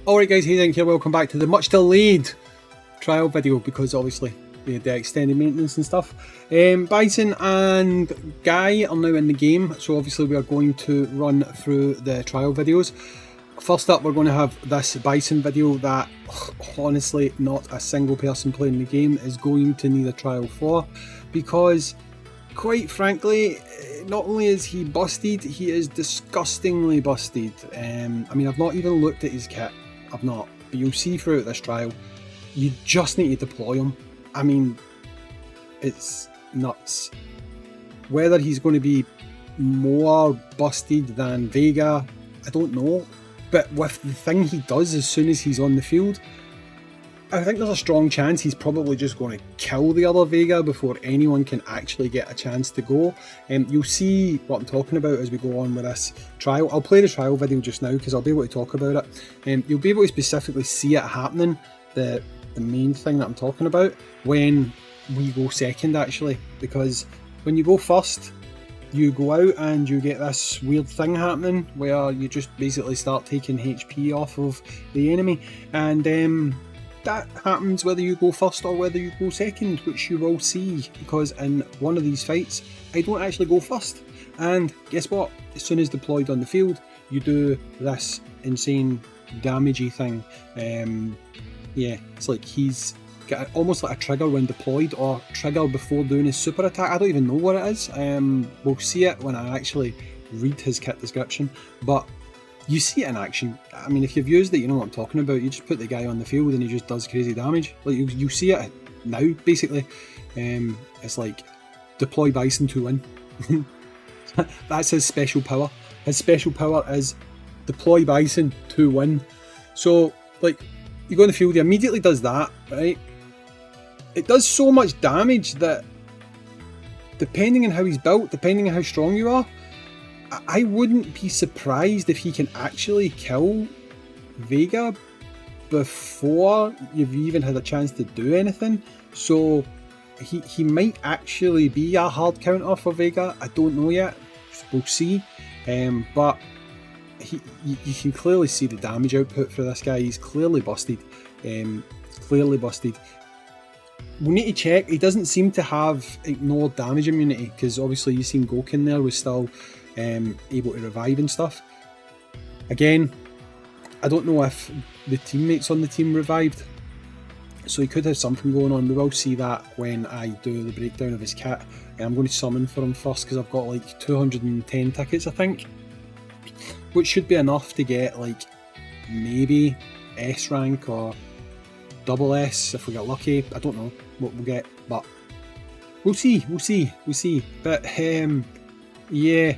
Alright guys, Hayzink here, welcome back to the much delayed trial video because obviously we had the extended maintenance and stuff. Bison and Guy are now in the game, so obviously we are going to run through the trial videos. First up, we're going to have this Bison video that honestly not a single person playing the game is going to need a trial for, because quite frankly, not only is he busted, he is disgustingly busted. I mean, I've not even looked at his kit. I've not, but you'll see throughout this trial, you just need to deploy him. I mean, it's nuts. Whether he's going to be more busted than Vega, I don't know, but with the thing he does as soon as he's on the field, I think there's a strong chance he's probably just going to kill the other Vega before anyone can actually get a chance to go. You'll see what I'm talking about as we go on with this trial. I'll play the trial video just now because I'll be able to talk about it. You'll be able to specifically see it happening, the main thing that I'm talking about, when we go second actually, because when you go first, you go out and you get this weird thing happening where you just basically start taking HP off of the enemy, and that happens whether you go first or whether you go second, which you will see, because in one of these fights I don't actually go first, and guess what, as soon as deployed on the field you do this insane damagey thing. Yeah, it's like he's got almost like a trigger when deployed, or trigger before doing his super attack. I don't even know what it is. We'll see it when I actually read his kit description, but you see it in action. I mean, if you've used it, you know what I'm talking about. You just put the guy on the field and he just does crazy damage. Like you see it now, basically. It's like deploy Bison to win. That's his special power. His special power is deploy Bison to win. So, like, you go on the field, he immediately does that, right? It does so much damage that, depending on how he's built, depending on how strong you are, I wouldn't be surprised if he can actually kill Vega before you've even had a chance to do anything. So he might actually be a hard counter for Vega. I don't know yet. We'll see. But you can clearly see the damage output for this guy. He's clearly busted. Clearly busted. We need to check. He doesn't seem to have ignored damage immunity, because obviously you've seen Gokin there was still able to revive and stuff. Again, I don't know if the teammates on the team revived, so he could have something going on. We will see that when I do the breakdown of his kit. I'm going to summon for him first because I've got like 210 tickets, I think, which should be enough to get like maybe S rank or double S if we get lucky. I don't know what we'll get, but we'll see. But yeah,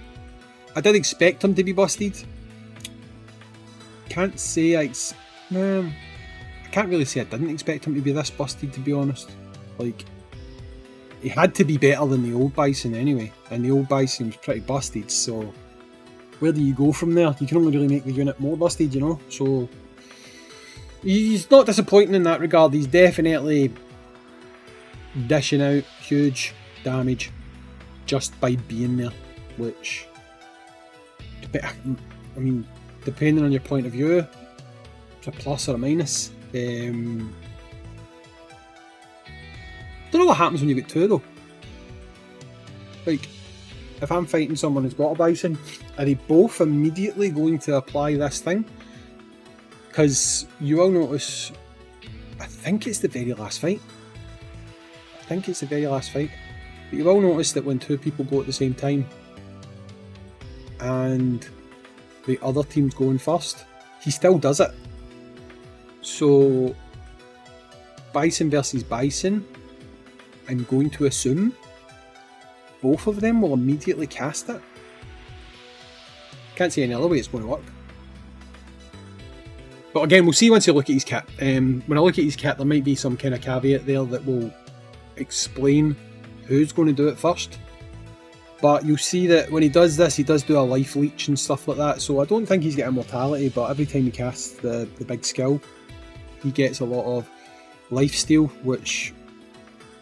I did expect him to be busted. Can't say I can't really say I didn't expect him to be this busted, to be honest. Like, he had to be better than the old Bison anyway, and the old Bison was pretty busted, so where do you go from there? You can only really make the unit more busted, you know? So he's not disappointing in that regard. He's definitely dishing out huge damage just by being there, which, I mean, depending on your point of view, it's a plus or a minus. Don't know what happens when you get two though. Like, if I'm fighting someone who's got a Bison, are they both immediately going to apply this thing? Because you will notice, I think it's the very last fight. But you will notice that when two people go at the same time and the other team's going first, he still does it. So Bison versus Bison, I'm going to assume both of them will immediately cast it. Can't see any other way it's going to work. But again, we'll see once you look at his kit. When I look at his kit, there might be some kind of caveat there that will explain who's going to do it first. But you'll see that when he does this, he does do a life leech and stuff like that. So I don't think he's getting immortality, but every time he casts the big skill, he gets a lot of life steal, which,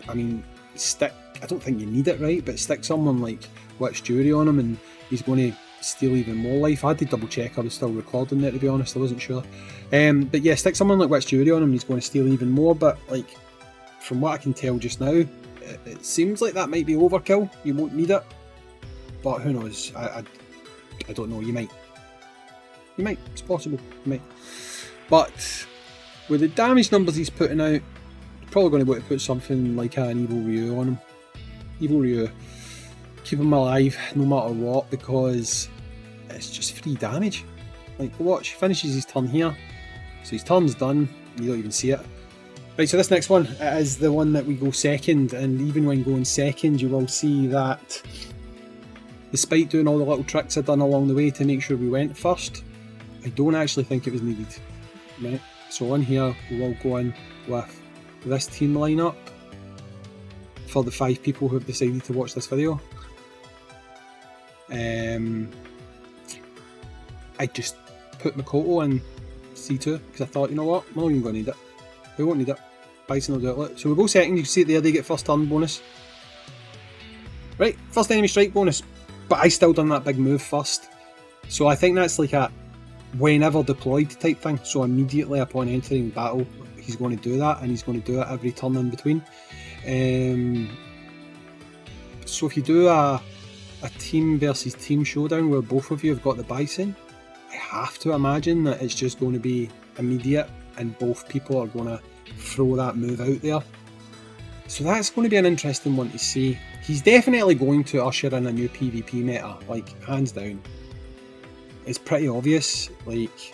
I mean, I don't think you need it, right? But stick someone like Witch Jury on him and he's going to steal even more life. I had to double check I was still recording there, to be honest, I wasn't sure. But yeah, stick someone like Witch Jury on him, he's going to steal even more, but like, from what I can tell just now, it seems like that might be overkill. You won't need it, but who knows, I don't know, you might, it's possible, you might. But with the damage numbers he's putting out, probably going to want to put something like an Evil Ryu on him. Evil Ryu. Keep him alive no matter what, because it's just free damage. Like, watch, he finishes his turn here. So his turn's done, you don't even see it. Right, so this next one is the one that we go second, and even when going second you will see that despite doing all the little tricks I've done along the way to make sure we went first, I don't actually think it was needed. Right, so on here we will go in with this team lineup for the 5 people who have decided to watch this video. I just put Makoto in C2 because I thought, you know what, we're not even going to need it. We won't need it. Bison will do it. So we go second, you can see it there, they get first turn bonus. Right, first enemy strike bonus, but I still done that big move first. So I think that's like a whenever deployed type thing, so immediately upon entering battle he's going to do that, and he's going to do it every turn in between. So if you do a team versus team showdown where both of you have got the Bison, I have to imagine that it's just going to be immediate and both people are going to throw that move out there. So that's going to be an interesting one to see. He's definitely going to usher in a new PvP meta, like hands down. It's pretty obvious. Like,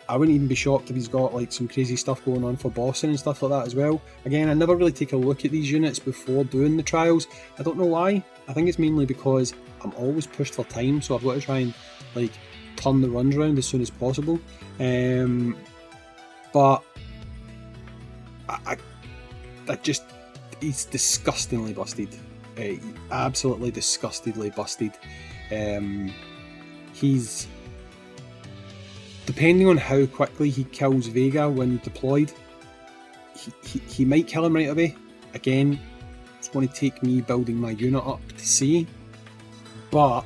I wouldn't even be shocked if he's got like some crazy stuff going on for bossing and stuff like that as well. Again, I never really take a look at these units before doing the trials. I don't know why. I think it's mainly because I'm always pushed for time, so I've got to try and like turn the runs around as soon as possible. But I just, he's disgustingly busted. Absolutely disgustingly busted. He's, depending on how quickly he kills Vega when deployed, he might kill him right away. Again, it's going to take me building my unit up to see. But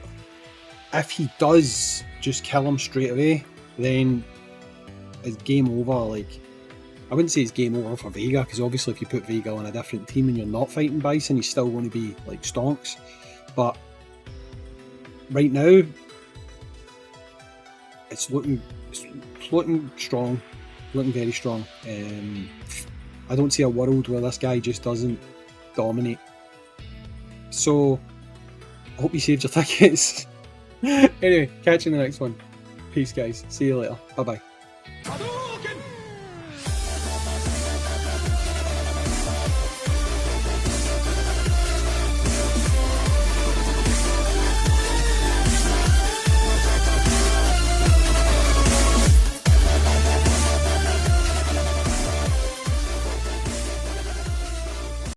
if he does just kill him straight away, then it's game over. Like, I wouldn't say it's game over for Vega, because obviously if you put Vega on a different team and you're not fighting Bison, he's still going to be like stonks. But right now, it's looking strong, looking very strong. I don't see a world where this guy just doesn't dominate. So I hope you saved your tickets. Anyway, catch you in the next one. Peace guys, see you later, bye bye.